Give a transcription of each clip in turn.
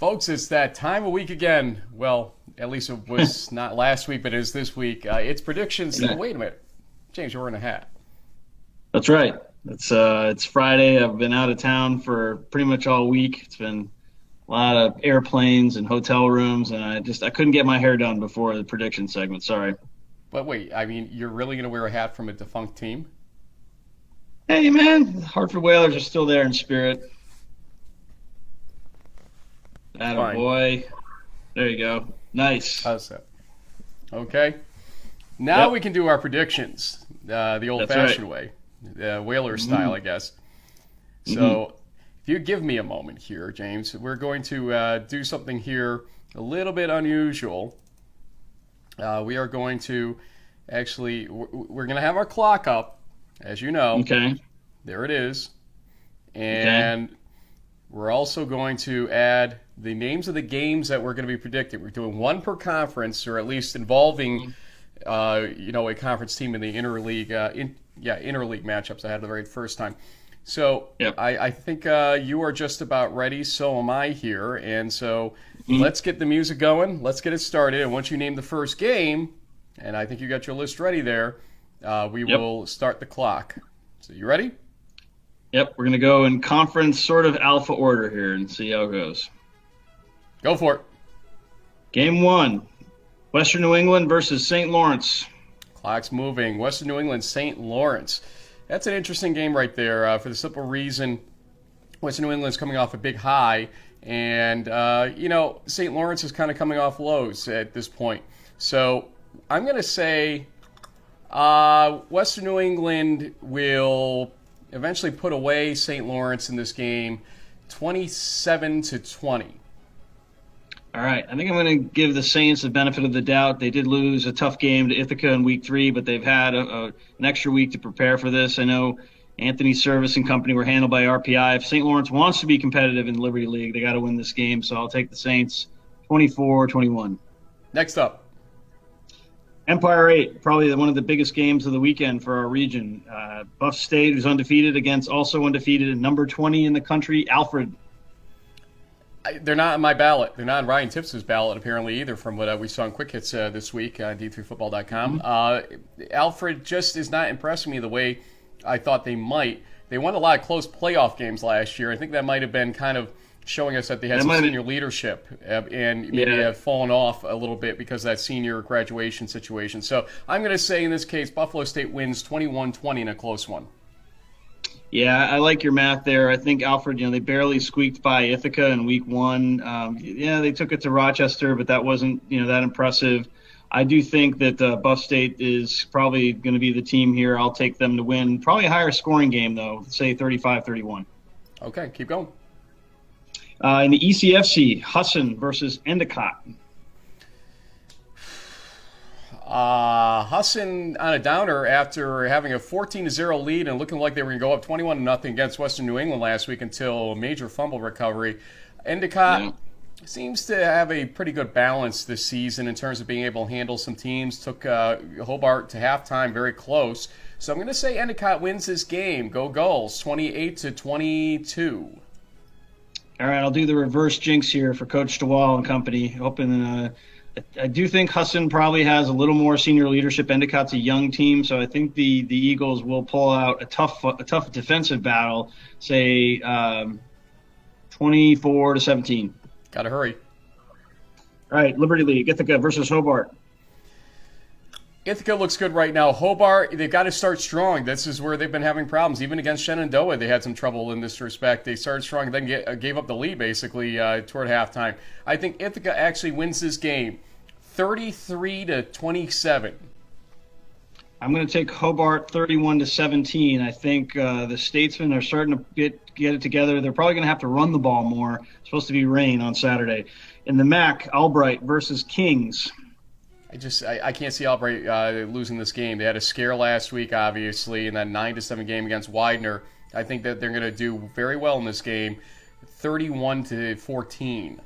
Folks, it's that time of week again. Well, at least it was not last week, but it is this week. It's predictions. Yeah. Wait a minute. James, you're wearing a hat. That's right. It's Friday. I've been out of town for pretty much all week. It's been a lot of airplanes and hotel rooms, and I couldn't get my hair done before the prediction segment. Sorry. But wait, I mean, you're really going to wear a hat from a defunct team? Hey man, the Hartford Whalers are still there in spirit. Atta Fine. boy. There you go. Nice. How's that? Okay. Now Yep. we can do our predictions the old-fashioned way, Whaler style, I guess. So if you give me a moment here, James, we're going to do something here a little bit unusual. We are going to we're going to have our clock up, as you know. Okay. There it is. And we're also going to add the names of the games that we're going to be predicting. We're doing one per conference, or at least involving, a conference team in the interleague, interleague matchups I had the very first time. So Yep. I think you are just about ready. So am I here. And so let's get the music going. Let's get it started. And once you name the first game, and I think you got your list ready there, we will start the clock. So you ready? Yep. We're gonna go in conference sort of alpha order here and see how it goes. Go for it. Game one, Western New England versus St. Lawrence. Clock's moving. Western New England, St. Lawrence. That's an interesting game right there for the simple reason Western New England's coming off a big high, and, St. Lawrence is kind of coming off lows at this point. So I'm going to say Western New England will eventually put away St. Lawrence in this game 27-20. All right. I think I'm going to give the Saints the benefit of the doubt. They did lose a tough game to Ithaca in week 3, but they've had an extra week to prepare for this. I know Anthony Service and company were handled by RPI. If St. Lawrence wants to be competitive in the Liberty League, they got to win this game. So I'll take the Saints 24-21. Next up. Empire 8, probably one of the biggest games of the weekend for our region. Buff State, who's undefeated, against also undefeated and number 20 in the country, Alfred. They're not on my ballot. They're not on Ryan Tips's ballot, apparently, either, from what we saw in Quick Hits this week on D3Football.com. Alfred just is not impressing me the way I thought they might. They won a lot of close playoff games last year. I think that might have been kind of showing us that they had some senior leadership and maybe have fallen off a little bit because of that senior graduation situation. So I'm going to say in this case, Buffalo State wins 21-20 in a close one. Yeah, I like your math there. I think Alfred, they barely squeaked by Ithaca in week 1. They took it to Rochester, but that wasn't, that impressive. I do think that Buff State is probably going to be the team here. I'll take them to win. Probably a higher scoring game, though, say 35-31. Okay, keep going. In the ECFC, Husson versus Endicott. Husson on a downer after having a 14-0 lead and looking like they were going to go up 21-0 against Western New England last week until a major fumble recovery. Endicott seems to have a pretty good balance this season in terms of being able to handle some teams. Took Hobart to halftime very close. So I'm going to say Endicott wins this game. Go Gulls, 28-22. All right, I'll do the reverse jinx here for Coach DeWall and company. Hoping I do think Husson probably has a little more senior leadership. Endicott's a young team, so I think the Eagles will pull out a tough defensive battle, say 24-17. Got to hurry. All right, Liberty League, Ithaca versus Hobart. Ithaca looks good right now. Hobart, they've got to start strong. This is where they've been having problems. Even against Shenandoah, they had some trouble in this respect. They started strong, then gave up the lead, basically, toward halftime. I think Ithaca actually wins this game 33-27. I'm going to take Hobart 31-17. I think the Statesmen are starting to get it together. They're probably going to have to run the ball more. It's supposed to be rain on Saturday. In the MAC, Albright versus Kings. I can't see Albright losing this game. They had a scare last week, obviously, in that 9-7 game against Widener. I think that they're going to do very well in this game, 31-14.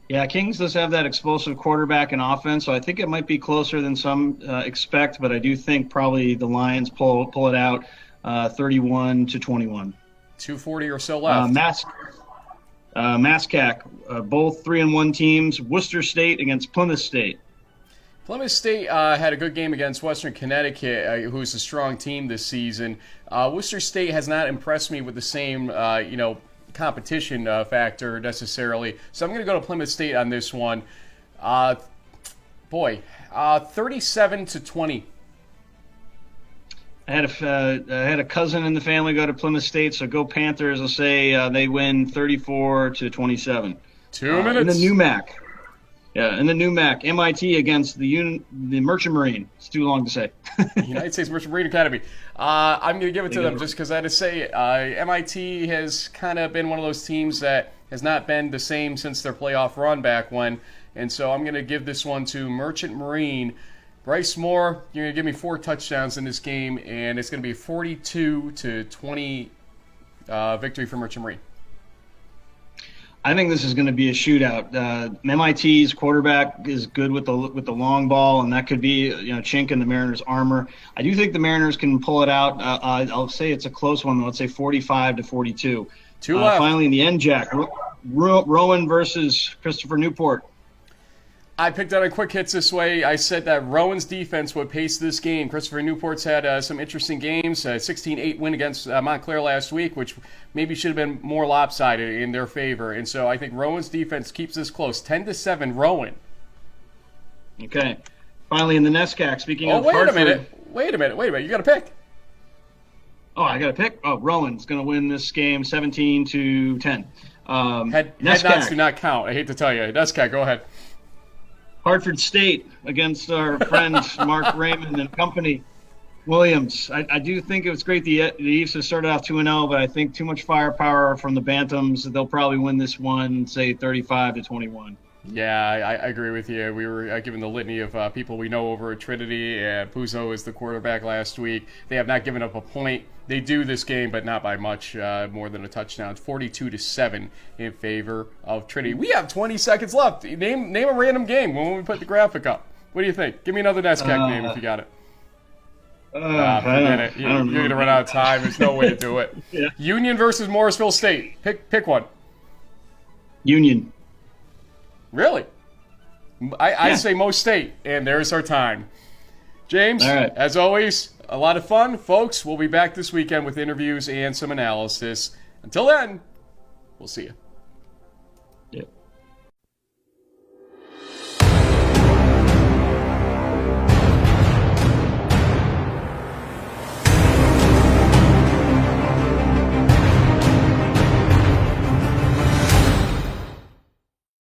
Yeah, Kings does have that explosive quarterback and offense, so I think it might be closer than some expect, but I do think probably the Lions pull it out 31-21. 2:40 or so left. Mascac, both 3-1 teams. Worcester State against Plymouth State. Plymouth State had a good game against Western Connecticut, who's a strong team this season. Worcester State has not impressed me with the same, competition factor necessarily. So I'm going to go to Plymouth State on this one. 37-20. I had a cousin in the family go to Plymouth State, so go Panthers. I'll say they win 34-27. 2 minutes. In the new MAC. Yeah, in the new MAC, MIT against the Merchant Marine. It's too long to say. United States Merchant Marine Academy. I'm going to give it to them just because I had to say MIT has kind of been one of those teams that has not been the same since their playoff run back when. And so I'm going to give this one to Merchant Marine. Bryce Moore, you're going to give me 4 touchdowns in this game, and it's going to be 42-20 victory for Merchant Marine. I think this is going to be a shootout. MIT's quarterback is good with the long ball, and that could be chink in the Mariners' armor. I do think the Mariners can pull it out. I'll say it's a close one. Let's say 45-42. 2 left. Finally, in the end, Jack, Rowan versus Christopher Newport. I picked out on quick hits this way. I said that Rowan's defense would pace this game. Christopher Newport's had some interesting games. 16-8 win against Montclair last week, which maybe should have been more lopsided in their favor. And so I think Rowan's defense keeps this close. 10-7, Rowan. Okay. Finally, in the NESCAC, speaking of wait Hartford. Wait a minute. You got to pick. Oh, I got to pick? Oh, Rowan's going to win this game 17-10. Head nods do not count. I hate to tell you. NESCAC, go ahead. Hartford State against our friend Mark Raymond and company. Williams. I do think it was great the East have started off 2-0, but I think too much firepower from the Bantams. They'll probably win this one, say 35-21. Yeah, I agree with you. We were given the litany of people we know over at Trinity. Puzo is the quarterback last week. They have not given up a point. They do this game, but not by much, more than a touchdown. It's 42-7 in favor of Trinity. We have 20 seconds left. Name a random game when we put the graphic up. What do you think? Give me another NESCAC name if you got it. Forget it. You're going to run out of time. There's no way to do it. Yeah. Union versus Morrisville State. Pick one. Union. Really? I say most State, and there's our time. James, all right. As always, a lot of fun. Folks, we'll be back this weekend with interviews and some analysis. Until then, we'll see you.